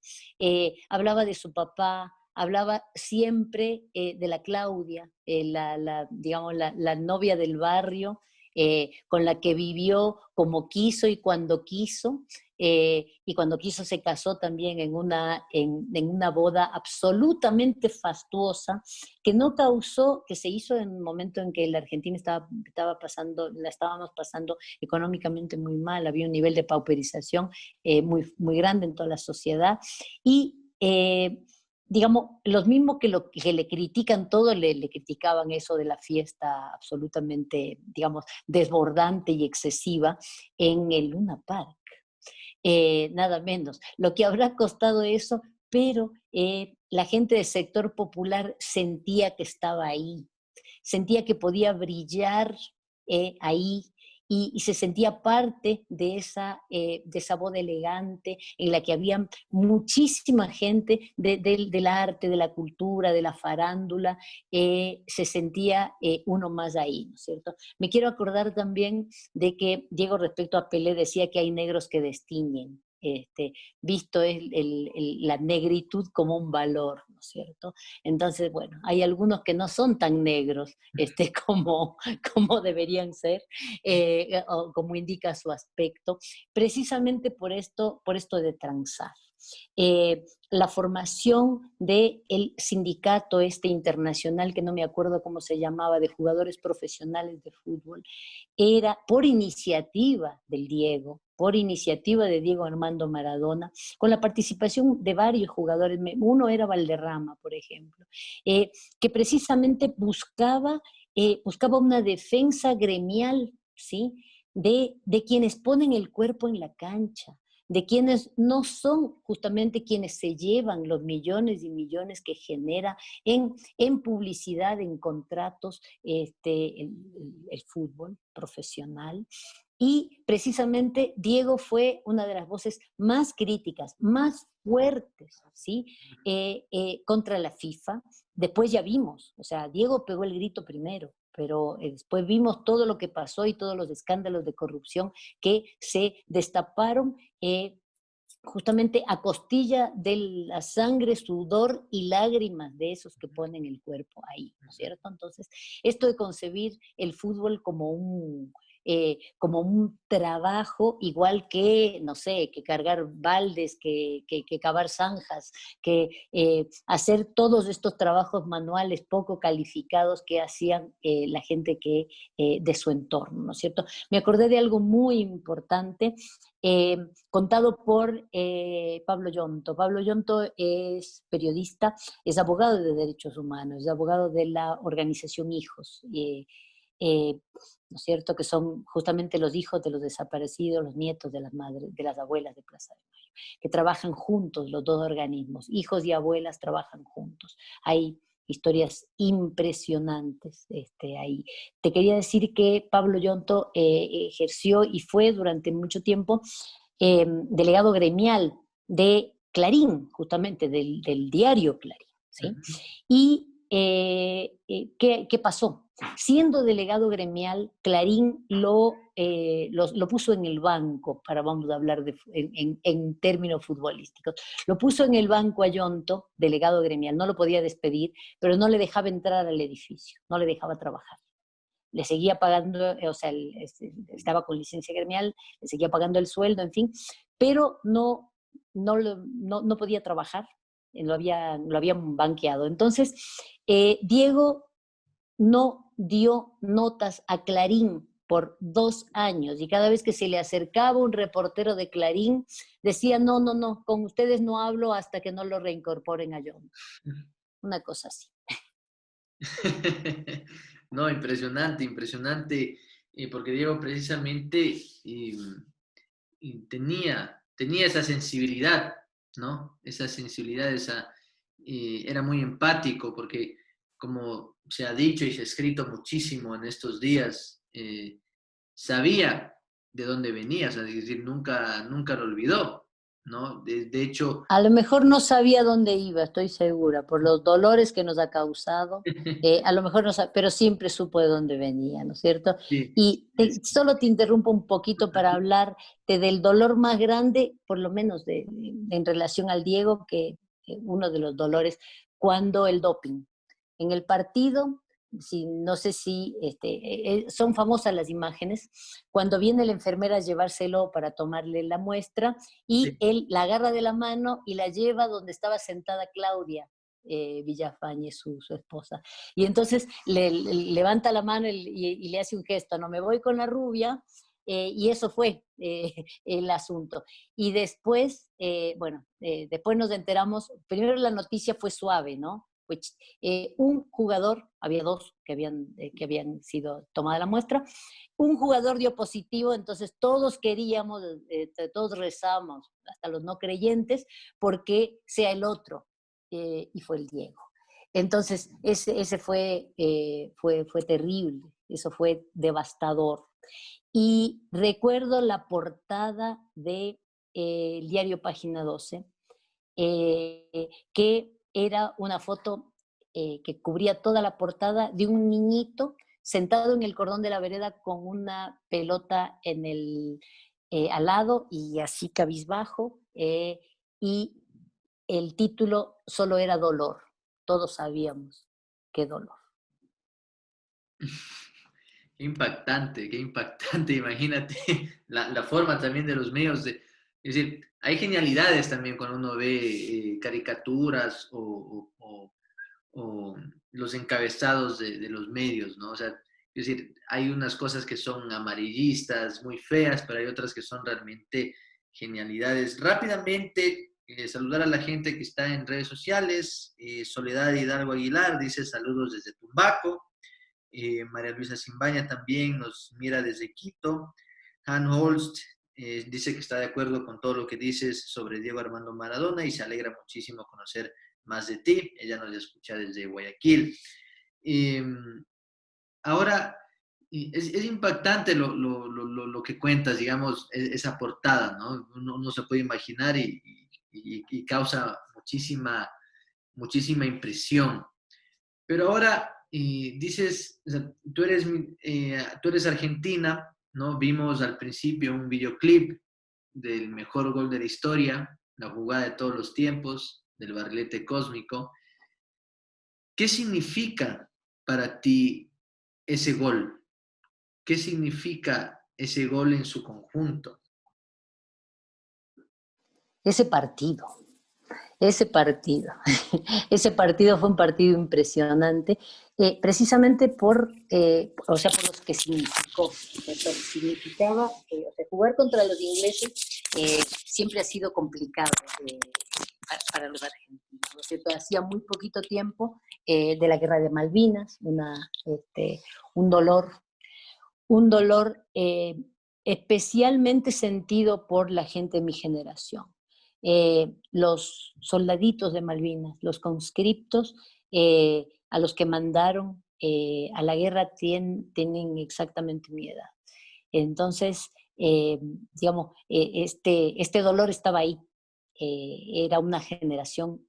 Hablaba de su papá, hablaba siempre de la Claudia, digamos, la novia del barrio, con la que vivió como quiso y cuando quiso se casó también en una boda absolutamente fastuosa, que no causó, que se hizo en un momento en que la Argentina la estábamos pasando económicamente muy mal, había un nivel de pauperización muy grande en toda la sociedad, y digamos, los mismos que le critican todo, le criticaban eso de la fiesta absolutamente, digamos, desbordante y excesiva en el Luna Park. Nada menos. Lo que habrá costado eso, pero la gente del sector popular sentía que estaba ahí, sentía que podía brillar ahí y se sentía parte de esa boda elegante en la que había muchísima gente del arte, de la cultura, de la farándula, se sentía uno más ahí, ¿no es cierto? Me quiero acordar también de que Diego respecto a Pelé decía que hay negros que destiñen. visto la negritud como un valor, ¿no es cierto? Entonces, bueno, hay algunos que no son tan negros como deberían ser, o como indica su aspecto, precisamente por esto de transar. La formación del sindicato internacional, que no me acuerdo cómo se llamaba, de jugadores profesionales de fútbol, era por iniciativa del Diego, por iniciativa de Diego Armando Maradona, con la participación de varios jugadores. Uno era Valderrama, por ejemplo, que precisamente buscaba una defensa gremial, ¿sí? De quienes ponen el cuerpo en la cancha, de quienes no son justamente quienes se llevan los millones y millones que genera en publicidad, en contratos, el fútbol profesional. Y precisamente Diego fue una de las voces más críticas, más fuertes, ¿sí? Contra la FIFA. Después ya vimos, o sea, Diego pegó el grito primero, pero después vimos todo lo que pasó y todos los escándalos de corrupción que se destaparon justamente a costilla de la sangre, sudor y lágrimas de esos que ponen el cuerpo ahí, ¿no es cierto? Entonces, esto de concebir el fútbol como un trabajo, igual que, no sé, que cargar baldes, que cavar zanjas, que hacer todos estos trabajos manuales poco calificados que hacían la gente de su entorno, ¿no es cierto? Me acordé de algo muy importante, contado por Pablo Yonto. Pablo Yonto es periodista, es abogado de derechos humanos, es abogado de la organización Hijos, ¿no es cierto?, que son justamente los hijos de los desaparecidos, los nietos de las madres, de las abuelas de Plaza de Mayo, que trabajan juntos los dos organismos, hijos y abuelas trabajan juntos. Hay historias impresionantes ahí. Te quería decir que Pablo Yonto ejerció y fue durante mucho tiempo delegado gremial de Clarín, justamente del diario Clarín, ¿sí? Y ¿qué pasó? Siendo delegado gremial, Clarín lo puso en el banco, vamos a hablar en términos futbolísticos. Lo puso en el banco a Yonto, delegado gremial, no lo podía despedir, pero no le dejaba entrar al edificio, no le dejaba trabajar. Le seguía pagando, o sea, estaba con licencia gremial, le seguía pagando el sueldo, en fin, pero no podía trabajar, lo habían banqueado. Entonces, Diego no dio notas a Clarín por 2 años, y cada vez que se le acercaba un reportero de Clarín, decía, no, con ustedes no hablo hasta que no lo reincorporen a John. Una cosa así. No, impresionante, impresionante, porque Diego precisamente tenía esa sensibilidad, ¿no? Esa sensibilidad, era muy empático, porque como se ha dicho y se ha escrito muchísimo en estos días, sabía de dónde venía, o sea, es decir, nunca lo olvidó, ¿no? De hecho... A lo mejor no sabía dónde iba, estoy segura, por los dolores que nos ha causado, a lo mejor no sabía, pero siempre supo de dónde venía, ¿no es cierto? Sí, Y solo te interrumpo un poquito para hablar del dolor más grande, por lo menos en relación al Diego, que uno de los dolores, cuando el doping. En el partido, no sé si son famosas las imágenes, cuando viene la enfermera a llevárselo para tomarle la muestra y sí. él la agarra de la mano y la lleva donde estaba sentada Claudia Villafañe, su esposa. Y entonces le levanta la mano y le hace un gesto, no me voy con la rubia, y eso fue el asunto. Y después, después nos enteramos, primero la noticia fue suave, ¿no? Pues, un jugador, había 2 que habían sido tomada la muestra, un jugador dio positivo, entonces todos queríamos, todos rezamos, hasta los no creyentes, porque sea el otro, y fue el Diego. Entonces, ese fue terrible, eso fue devastador. Y recuerdo la portada del diario Página 12, que era una foto que cubría toda la portada de un niñito sentado en el cordón de la vereda con una pelota al lado y así cabizbajo, y el título solo era dolor. Todos sabíamos qué dolor. Qué impactante, imagínate la forma también de los medios. Es decir, hay genialidades también cuando uno ve caricaturas o los encabezados de los medios, ¿no? O sea, es decir, hay unas cosas que son amarillistas, muy feas, pero hay otras que son realmente genialidades. Rápidamente, saludar a la gente que está en redes sociales. Soledad Hidalgo Aguilar dice saludos desde Tumbaco. María Luisa Simbaña también nos mira desde Quito. Han Holst dice que está de acuerdo con todo lo que dices sobre Diego Armando Maradona y se alegra muchísimo conocer más de ti. Ella nos escucha desde Guayaquil. Eh, Ahora, es impactante lo que cuentas, digamos, esa portada, ¿no? Uno se puede imaginar y causa muchísima impresión. Pero ahora dices, o sea, tú eres argentina, ¿no? Vimos al principio un videoclip del mejor gol de la historia, la jugada de todos los tiempos, del barrilete cósmico. ¿Qué significa para ti ese gol? ¿Qué significa ese gol en su conjunto? Ese partido, ese partido, ese partido fue un partido impresionante, precisamente o sea, por lo que significó, ¿cierto? Significaba, o sea, jugar contra los ingleses siempre ha sido complicado para los argentinos, ¿no es cierto? Hacía muy poquito tiempo de la Guerra de Malvinas, un dolor especialmente sentido por la gente de mi generación. Los soldaditos de Malvinas, los conscriptos a los que mandaron a la guerra tienen exactamente mi edad. Entonces, digamos, este dolor estaba ahí. Era una generación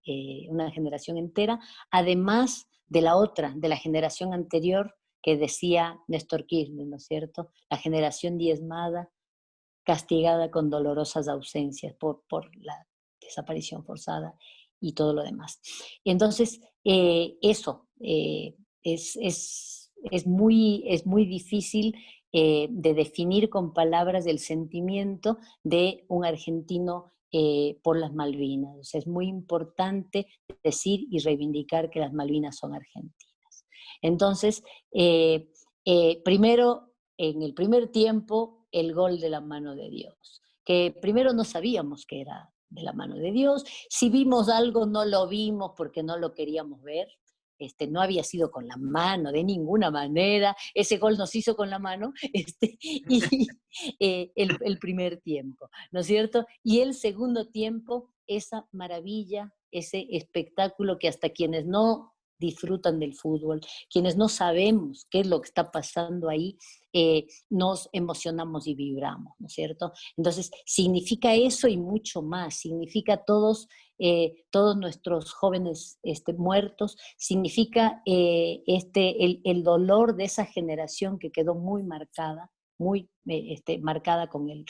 entera, además de la otra, de la generación anterior que decía Néstor Kirchner, ¿no es cierto? La generación diezmada, castigada con dolorosas ausencias por la desaparición forzada y todo lo demás. Entonces, eso es muy difícil de definir con palabras el sentimiento de un argentino por las Malvinas. O sea, es muy importante decir y reivindicar que las Malvinas son argentinas. Entonces, primero, en el primer tiempo, el gol de la mano de Dios, que primero no sabíamos que era de la mano de Dios. Si vimos algo, no lo vimos porque no lo queríamos ver. No había sido con la mano de ninguna manera. Ese gol nos hizo con la mano y el primer tiempo, ¿no es cierto? Y el segundo tiempo, esa maravilla, ese espectáculo que hasta quienes no disfrutan del fútbol, quienes no sabemos qué es lo que está pasando ahí, nos emocionamos y vibramos, ¿no es cierto? Entonces, significa eso y mucho más, significa todos nuestros jóvenes muertos, significa el dolor de esa generación que quedó muy marcada, muy marcada con el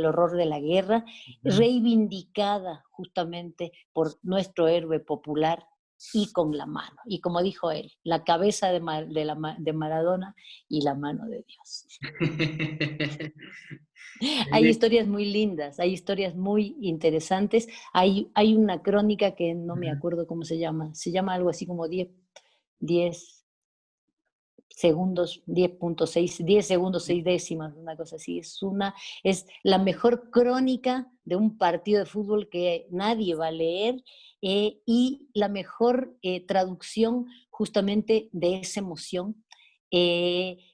horror de la guerra, reivindicada justamente por nuestro héroe popular y con la mano. Y como dijo él, la cabeza de Maradona y la mano de Dios. Hay historias muy lindas, hay historias muy interesantes. Hay una crónica que no me acuerdo cómo se llama algo así como 10 segundos, 10 segundos, 6 décimas, una cosa así. Es la mejor crónica de un partido de fútbol que nadie va a leer y la mejor traducción justamente de esa emoción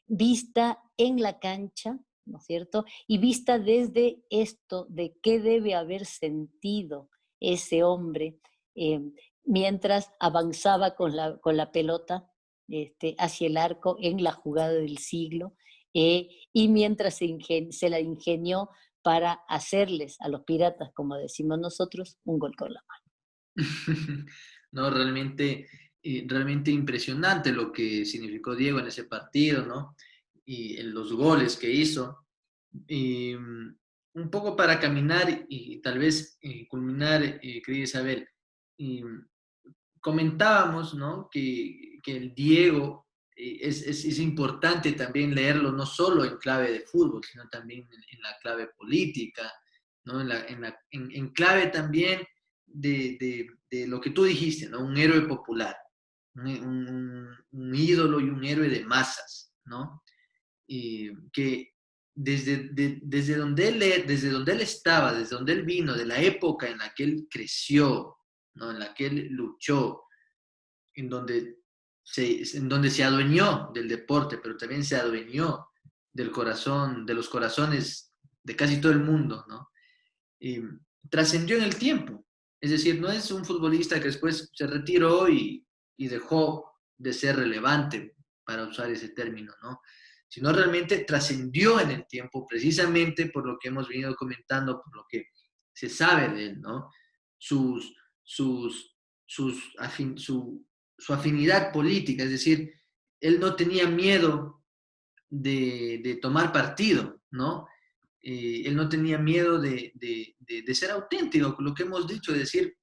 vista en la cancha, ¿no es cierto? Y vista desde esto de qué debe haber sentido ese hombre mientras avanzaba con la pelota hacia el arco en la jugada del siglo, y mientras se la ingenió para hacerles a los piratas, como decimos nosotros, un gol con la mano. No, realmente impresionante lo que significó Diego en ese partido, ¿no? Y en los goles que hizo. Y un poco para caminar y tal vez culminar, querida Isabel, y comentábamos, ¿no? Que el Diego es importante también leerlo no solo en clave de fútbol, sino también en la clave política, ¿no? En clave también de lo que tú dijiste, ¿no? Un héroe popular, un ídolo y un héroe de masas, ¿no? Que desde donde él estaba, desde donde él vino, de la época en la que él creció, ¿no? En la que él luchó, en donde en donde se adueñó del deporte, pero también se adueñó del corazón, de los corazones de casi todo el mundo, ¿no? Y trascendió en el tiempo. Es decir, no es un futbolista que después se retiró y dejó de ser relevante, para usar ese término, ¿no? Sino realmente trascendió en el tiempo precisamente por lo que hemos venido comentando, por lo que se sabe de él, ¿no? Sus, sus, su afinidad política, es decir, él no tenía miedo de tomar partido, ¿no? Él no tenía miedo de ser auténtico, lo que hemos dicho, de decir,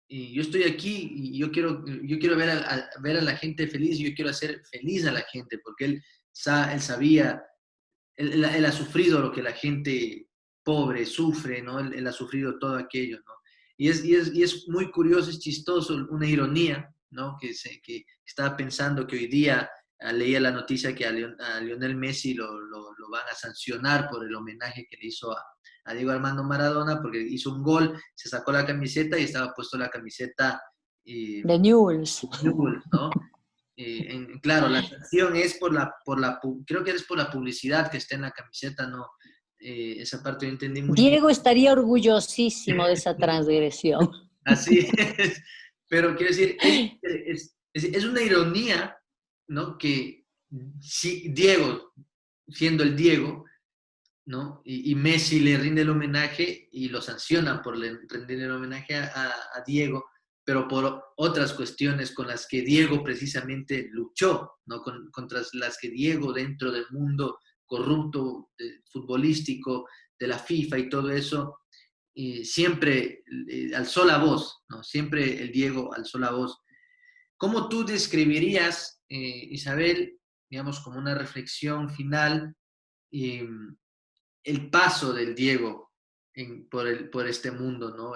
yo estoy aquí y yo quiero ver a la gente feliz, yo quiero hacer feliz a la gente, porque él sabía, él ha sufrido lo que la gente pobre sufre, ¿no? Él ha sufrido todo aquello, ¿no? Y es muy curioso, es chistoso, una ironía, ¿no? Que estaba pensando que hoy día leía la noticia que a Lionel Messi lo van a sancionar por el homenaje que le hizo a Diego Armando Maradona, porque hizo un gol, se sacó la camiseta y estaba puesto la camiseta De Newell's. Newell's, ¿no? Claro, la sanción es creo que es por la publicidad que está en la camiseta, ¿no? Esa parte yo entendí muy bien. Diego estaría orgullosísimo de esa transgresión. Así es, pero quiero decir, es una ironía, ¿no? Que si Diego, siendo el Diego, ¿no? Y Messi le rinde el homenaje y lo sancionan por rendir el homenaje a Diego, pero por otras cuestiones con las que Diego precisamente luchó, ¿no? Contra las que Diego dentro del mundo corrupto, futbolístico, de la FIFA y todo eso, siempre alzó la voz, ¿no? Siempre el Diego alzó la voz. ¿Cómo tú describirías, Isabel, digamos, como una reflexión final, eh, el paso del Diego por este mundo, ¿no?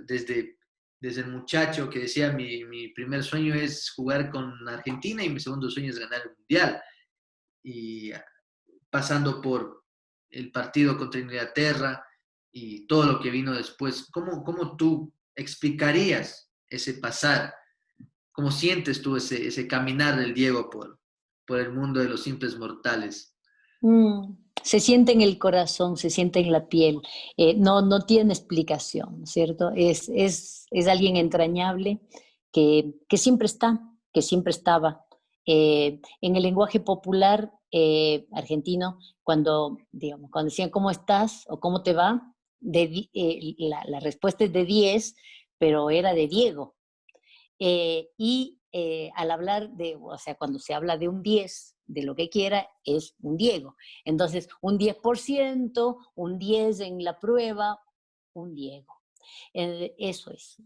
Desde el muchacho que decía, mi primer sueño es jugar con Argentina y mi segundo sueño es ganar el Mundial. Y pasando por el partido contra Inglaterra y todo lo que vino después, ¿cómo tú explicarías ese pasar? ¿Cómo sientes tú ese caminar del Diego por el mundo de los simples mortales? Se siente en el corazón, se siente en la piel. No tiene explicación, ¿cierto? Es alguien entrañable que siempre está, que siempre estaba. En el lenguaje popular argentino, cuando decían ¿cómo estás? O ¿cómo te va? La respuesta es de 10, pero era de Diego. Al hablar o sea, cuando se habla de un 10, de lo que quiera, es un Diego. Entonces, un 10%, un 10 en la prueba, un Diego. Eso es,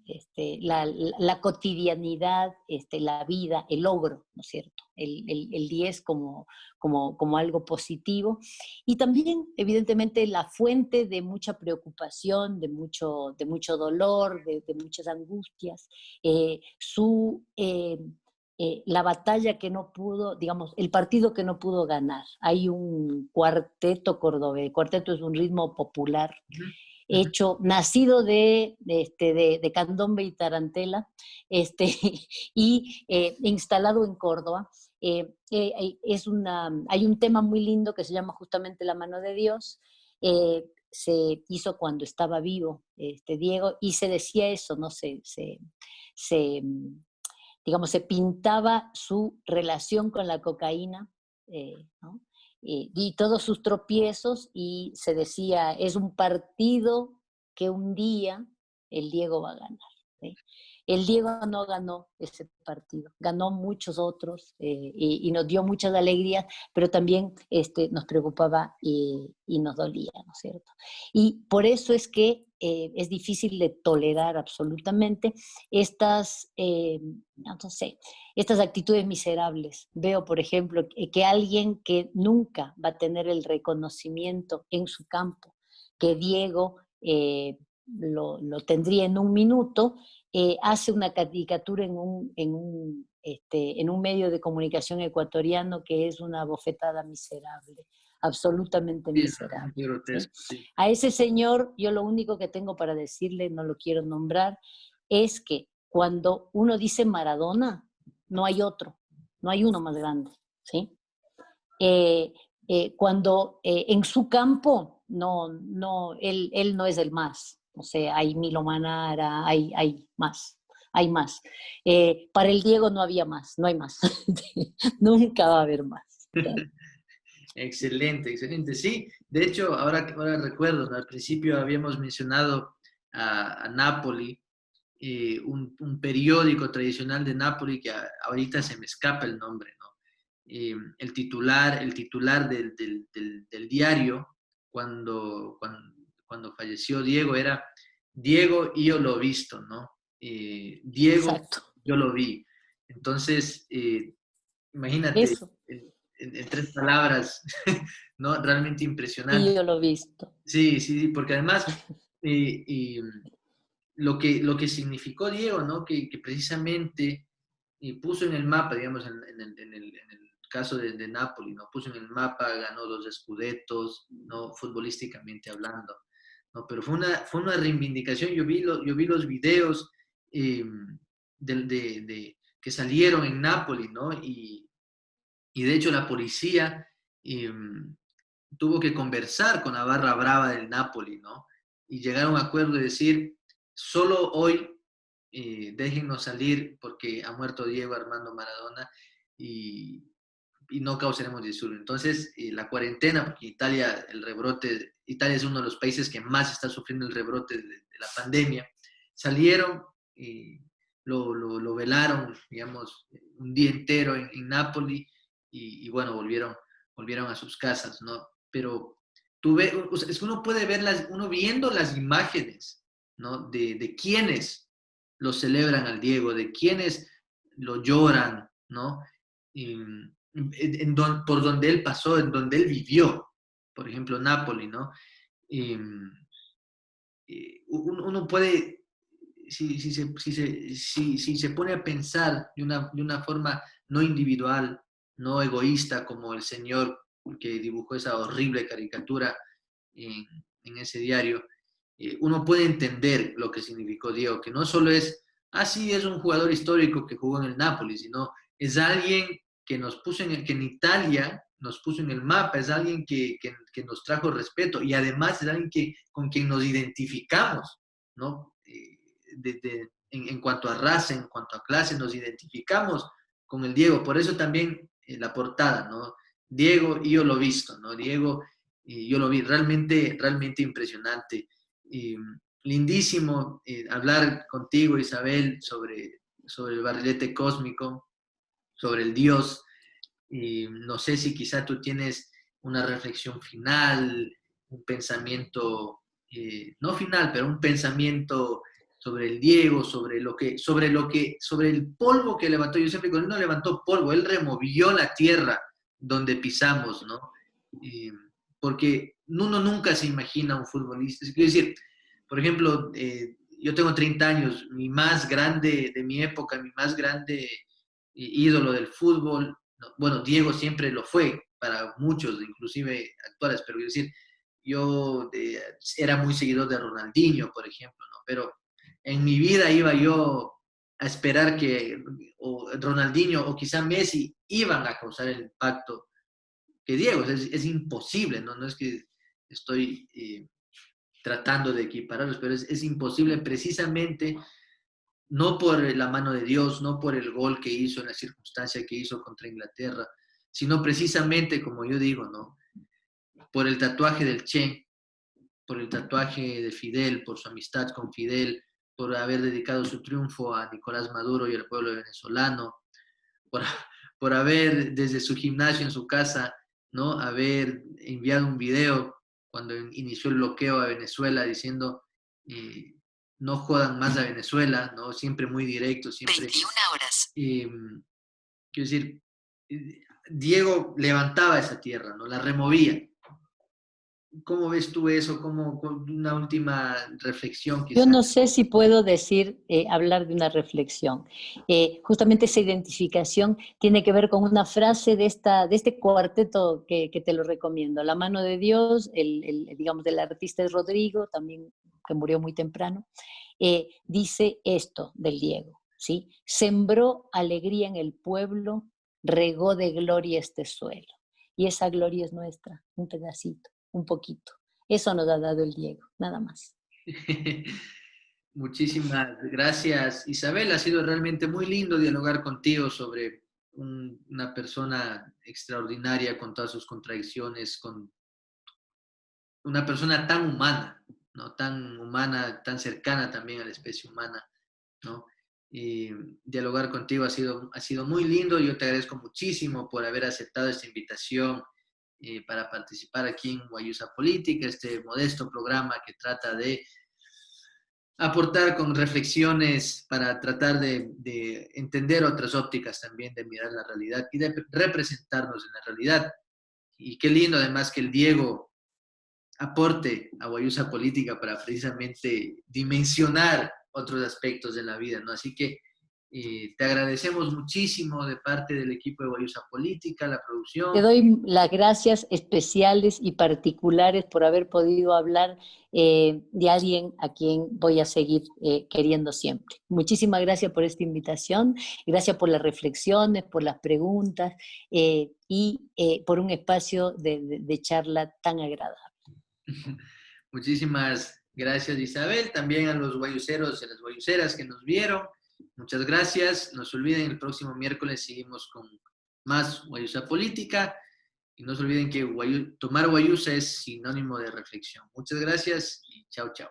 la cotidianidad, la vida, el logro, ¿no es cierto? El 10 como algo positivo. Y también, evidentemente, la fuente de mucha preocupación, de mucho dolor, de muchas angustias. La batalla que no pudo, digamos, el partido que no pudo ganar. Hay un cuarteto cordobés, el cuarteto es un ritmo popular, nacido de candombe y tarantela, y instalado en Córdoba. Hay un tema muy lindo que se llama justamente La mano de Dios. Se hizo cuando estaba vivo Diego, y se decía eso, ¿no? Se, digamos, se pintaba su relación con la cocaína, ¿no? Y todos sus tropiezos, y se decía, es un partido que un día el Diego va a ganar. ¿sí? El Diego no ganó ese partido, ganó muchos otros y nos dio muchas alegrías, pero también nos preocupaba y nos dolía, ¿no es cierto? Y por eso es que es difícil de tolerar absolutamente estas, no sé, estas actitudes miserables. Veo, por ejemplo, que alguien que nunca va a tener el reconocimiento en su campo, que Diego lo tendría en un minuto, hace una caricatura en un medio de comunicación ecuatoriano que es una bofetada miserable, absolutamente Sí, miserable. muy ¿Sí? grotesco, sí. A ese señor, yo lo único que tengo para decirle, no lo quiero nombrar, es que cuando uno dice Maradona, no hay otro, no hay uno más grande, ¿sí? Cuando en su campo, él no es el más. O sea, hay Milo Manara, hay más, hay más. Para el Diego no había más, no hay más. Nunca va a haber más. Excelente, excelente. Sí, de hecho, ahora recuerdo, ¿no? Al principio habíamos mencionado a Napoli, un periódico tradicional de Napoli que ahorita se me escapa el nombre, ¿no? El titular del diario cuando falleció Diego era Diego, yo lo he visto, ¿no? Diego, Exacto. yo lo vi. Entonces, imagínate, Eso. en 3 palabras, ¿no? Realmente impresionante. Y yo lo he visto. Sí, sí, sí, porque además lo que significó Diego, ¿no? Que precisamente puso en el mapa, digamos, en el caso de Napoli, ¿no? Puso en el mapa, ganó 2 Scudettos, ¿no? Futbolísticamente hablando, ¿no? Pero fue una reivindicación, yo vi los videos eh, que salieron en Napoli, ¿no? Y de hecho la policía eh, tuvo que conversar con la barra brava del Napoli, ¿no? Y llegaron a un acuerdo de decir, solo hoy déjennos salir porque ha muerto Diego Armando Maradona y no causaremos disturbios. Entonces, la cuarentena, porque Italia es uno de los países que más está sufriendo el rebrote de la pandemia, salieron, lo velaron, digamos, un día entero en Nápoli y bueno, volvieron a sus casas, ¿no? Pero o sea, es que uno puede uno viendo las imágenes, ¿no? De quienes lo celebran al Diego, de quienes lo lloran, ¿no? Y, por donde él pasó, en donde él vivió, por ejemplo, Nápoli, ¿no? Y, uno puede, si se pone a pensar de una forma no individual, no egoísta, como el señor que dibujó esa horrible caricatura en ese diario, uno puede entender lo que significó Diego, que no solo sí, es un jugador histórico que jugó en el Napoli, sino es alguien que que en Italia nos puso en el mapa, es alguien que nos trajo respeto y además es alguien con quien nos identificamos, ¿no? En cuanto a raza, en cuanto a clase, nos identificamos con el Diego. Por eso también la portada, ¿no? Diego, y yo lo he visto, ¿no? Diego, y yo lo vi, realmente, realmente impresionante. Y, lindísimo hablar contigo, Isabel, sobre el barrilete cósmico, sobre el Dios. Y no sé si quizá tú tienes una reflexión final, un pensamiento, no final, pero un pensamiento sobre el Diego, sobre el polvo que levantó. Yo siempre digo, él no levantó polvo, él removió la tierra donde pisamos, ¿no? Eh, Porque uno nunca se imagina un futbolista. Quiero decir, por ejemplo, yo tengo 30 años, mi más grande de mi época, mi más grande ídolo del fútbol, ¿no? Bueno, Diego siempre lo fue para muchos, inclusive actuales, pero quiero decir, yo era muy seguidor de Ronaldinho, por ejemplo, ¿no? Pero en mi vida iba yo a esperar que o Ronaldinho o quizá Messi iban a causar el impacto que Diego. Es imposible, ¿no? No es que estoy tratando de equipararlos, pero es imposible precisamente no por la mano de Dios, no por el gol que hizo en la circunstancia que hizo contra Inglaterra, sino precisamente, como yo digo, ¿no? Por el tatuaje del Che, por el tatuaje de Fidel, por su amistad con Fidel, por haber dedicado su triunfo a Nicolás Maduro y al pueblo venezolano, por, por haber desde su gimnasio en su casa, ¿no? Haber enviado un video cuando inició el bloqueo a Venezuela diciendo no jodan más a Venezuela, ¿no? Siempre muy directo, siempre... 21 horas. Quiero decir, Diego levantaba esa tierra, ¿no? La removía. ¿Cómo ves tú eso? ¿Cómo, una última reflexión Yo quizás? no sé si puedo decir, hablar de una reflexión. Justamente esa identificación tiene que ver con una frase de este cuarteto que te lo recomiendo. La mano de Dios, digamos, del artista es Rodrigo, también que murió muy temprano, dice esto del Diego, ¿sí? Sembró alegría en el pueblo, regó de gloria este suelo. Y esa gloria es nuestra, un pedacito, un poquito. Eso nos ha dado el Diego, nada más. Muchísimas gracias, Isabel. Ha sido realmente muy lindo dialogar contigo sobre una persona extraordinaria con todas sus contradicciones, con una persona tan humana, ¿no? Tan humana, tan cercana también a la especie humana, ¿no? Y dialogar contigo ha sido muy lindo. Yo te agradezco muchísimo por haber aceptado esta invitación para participar aquí en Guayusa Política, este modesto programa que trata de aportar con reflexiones para tratar de entender otras ópticas también, de mirar la realidad y de representarnos en la realidad. Y qué lindo además que el Diego aporte a Guayusa Política para precisamente dimensionar otros aspectos de la vida, ¿no? Así que te agradecemos muchísimo de parte del equipo de Guayusa Política, la Te producción. doy las gracias especiales y particulares por haber podido hablar de alguien a quien voy a seguir queriendo siempre. Muchísimas gracias por esta invitación, gracias por las reflexiones, por las preguntas y por un espacio de charla tan agradable. Muchísimas gracias, Isabel. También a los guayuseros y a las guayuseras que nos vieron. Muchas gracias. No se olviden, el próximo miércoles seguimos con más Guayusa Política. Y no se olviden que tomar Guayusa es sinónimo de reflexión. Muchas gracias y chao, chao.